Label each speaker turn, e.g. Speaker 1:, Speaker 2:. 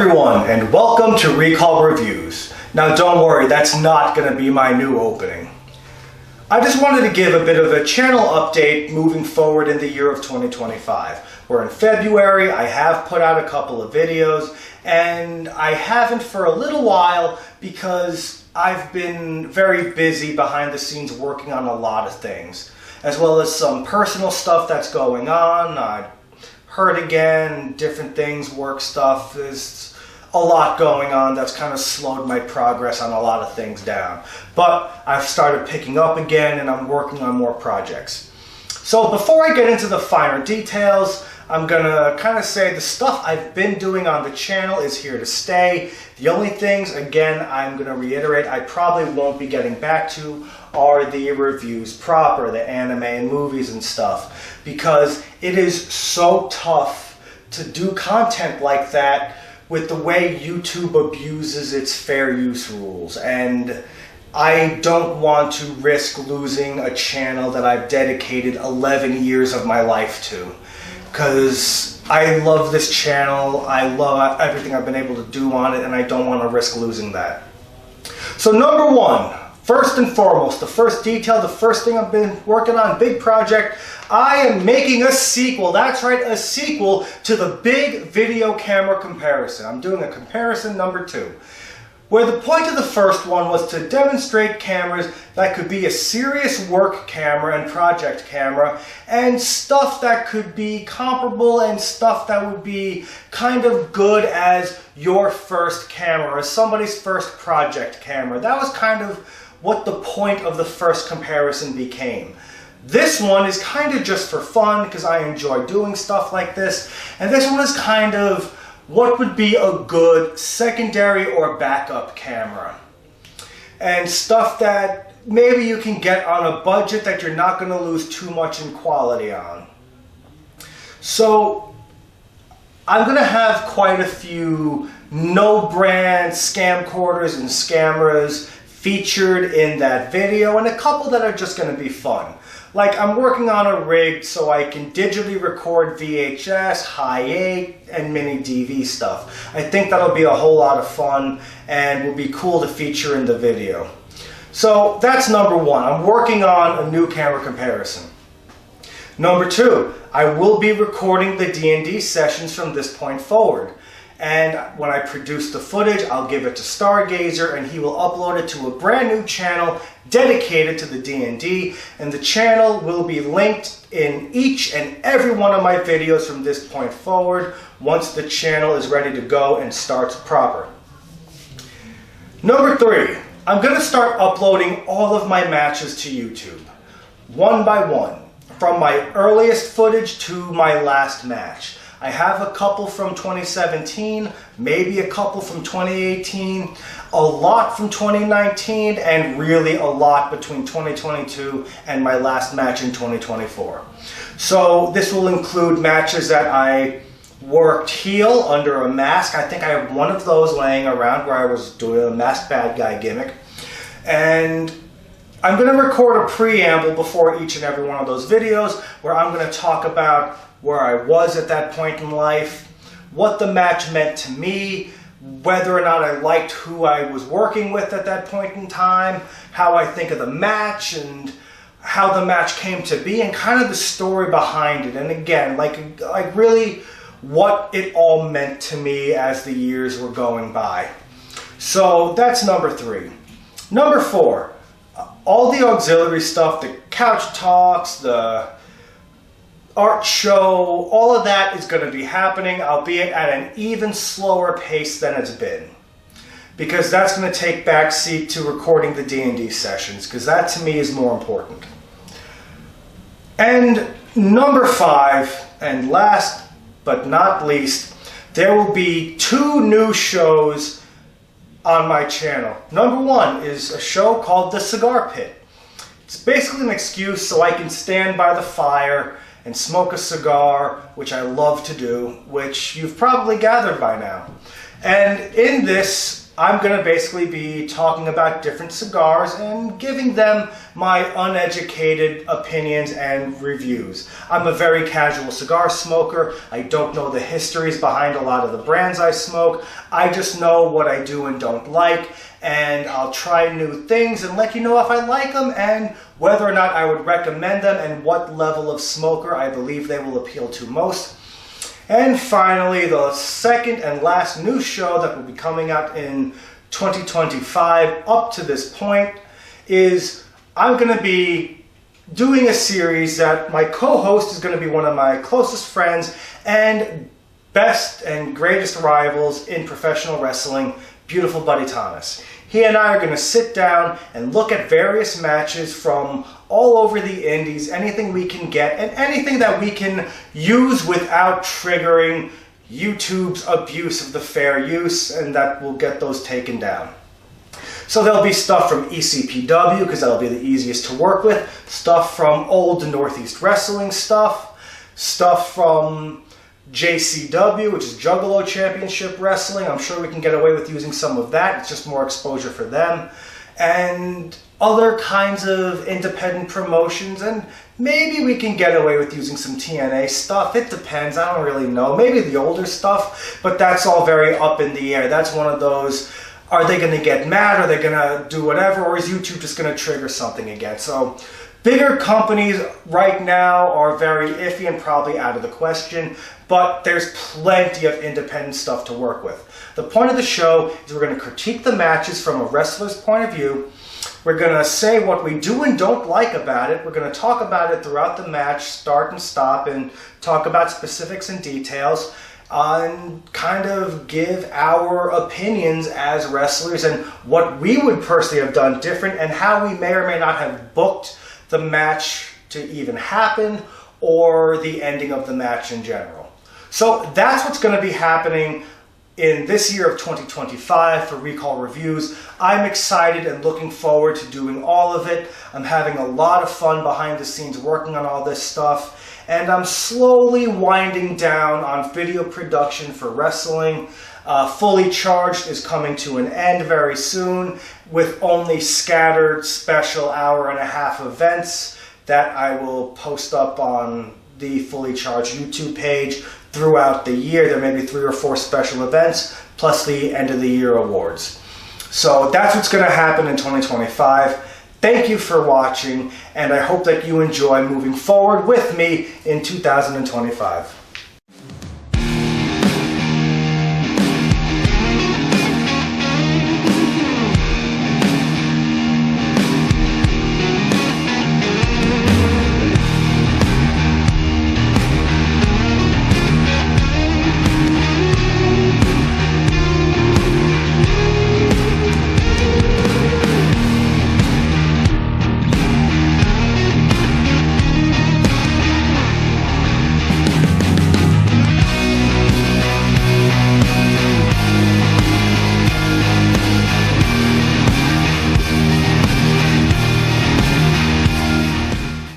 Speaker 1: everyone, and welcome to Recall Reviews. Now don't worry, that's not going to be my new opening. I just wanted to give a bit of a channel update moving forward in the year of 2025. We're in February, I have put out a couple of videos, and I haven't for a little while because I've been very busy behind the scenes working on a lot of things, as well as some personal stuff that's going on. I hurt again, different things, work stuff. There's a lot going on that's kind of slowed my progress on a lot of things down. But I've started picking up again and I'm working on more projects. So before I get into the finer details, I'm gonna kind of say the stuff I've been doing on the channel is here to stay. The only things, again, I'm gonna reiterate, I probably won't be getting back to are the reviews proper, the anime and movies and stuff, because it is so tough to do content like that with the way YouTube abuses its fair use rules. And I don't want to risk losing a channel that I've dedicated 11 years of my life to, because I love this channel, I love everything I've been able to do on it, and I don't want to risk losing that. So number one, first and foremost, the first detail, the first thing I've been working on, big project, I am making a sequel. That's right, a sequel to the big video camera comparison. I'm doing a comparison number 2. Where the point of the first one was to demonstrate cameras that could be a serious work camera and project camera, and stuff that could be comparable and stuff that would be kind of good as your first camera or somebody's first project camera. That was kind of what the point of the first comparison became. This one is kind of just for fun because I enjoy doing stuff like this, and this one is kind of what would be a good secondary or backup camera, and stuff that maybe you can get on a budget that you're not going to lose too much in quality on. So I'm going to have quite a few no-brand scamcorders and scammers featured in that video, and a couple that are just going to be fun. Like, I'm working on a rig so I can digitally record VHS, high 8, and mini DV stuff. I think that'll be a whole lot of fun and will be cool to feature in the video. So that's number one. I'm working on a new camera comparison. Number 2, I will be recording the D&D sessions from this point forward. And when I produce the footage, I'll give it to Stargazer and he will upload it to a brand new channel dedicated to the D&D, and the channel will be linked in each and every one of my videos from this point forward once the channel is ready to go and starts proper. Number 3, I'm going to start uploading all of my matches to YouTube, one by one, from my earliest footage to my last match. I have a couple from 2017, maybe a couple from 2018, a lot from 2019, and really a lot between 2022 and my last match in 2024. So this will include matches that I worked heel under a mask. I think I have one of those laying around where I was doing a masked bad guy gimmick. And I'm going to record a preamble before each and every one of those videos where I'm going to talk about where I was at that point in life, what the match meant to me, whether or not I liked who I was working with at that point in time, how I think of the match and how the match came to be, and kind of the story behind it. And again, like really what it all meant to me as the years were going by. So that's number 3. Number 4, all the auxiliary stuff, the couch talks, the art show, all of that is going to be happening, albeit at an even slower pace than it's been. Because that's going to take backseat to recording the D&D sessions, because that to me is more important. And number 5, and last but not least, there will be 2 new shows on my channel. Number 1 is a show called The Cigar Pit. It's basically an excuse so I can stand by the fire and smoke a cigar, which I love to do, which you've probably gathered by now. And in this, I'm going to basically be talking about different cigars and giving them my uneducated opinions and reviews. I'm a very casual cigar smoker. I don't know the histories behind a lot of the brands I smoke. I just know what I do and don't like, and I'll try new things and let you know if I like them and whether or not I would recommend them and what level of smoker I believe they will appeal to most. And finally, the second and last new show that will be coming out in 2025 up to this point is I'm going to be doing a series that my co-host is going to be one of my closest friends and best and greatest rivals in professional wrestling, beautiful Buddy Thomas. He and I are going to sit down and look at various matches from all over the indies, anything we can get, and anything that we can use without triggering YouTube's abuse of the fair use, and that will get those taken down. So there'll be stuff from ECPW, because that'll be the easiest to work with, stuff from old Northeast Wrestling stuff from JCW, which is Juggalo Championship Wrestling. I'm sure we can get away with using some of that. It's just more exposure for them. And other kinds of independent promotions, and maybe we can get away with using some TNA stuff. It depends. I don't really know. Maybe the older stuff, but that's all very up in the air. That's one of those, are they going to get mad? Are they going to do whatever? Or is YouTube just going to trigger something again? So bigger companies right now are very iffy and probably out of the question, but there's plenty of independent stuff to work with. The point of the show is we're going to critique the matches from a wrestler's point of view. We're going to say what we do and don't like about it. We're going to talk about it throughout the match, start and stop, and talk about specifics and details, and kind of give our opinions as wrestlers and what we would personally have done different and how we may or may not have booked the match to even happen or the ending of the match in general. So that's what's going to be happening in this year of 2025 for Recall Reviews. I'm excited and looking forward to doing all of it. I'm having a lot of fun behind the scenes working on all this stuff, and I'm slowly winding down on video production for wrestling. Fully Charged is coming to an end very soon with only scattered special hour-and-a-half events that I will post up on the Fully Charged YouTube page throughout the year. There may be 3 or 4 special events, plus the end of the year awards. So that's what's going to happen in 2025. Thank you for watching, and I hope that you enjoy moving forward with me in 2025.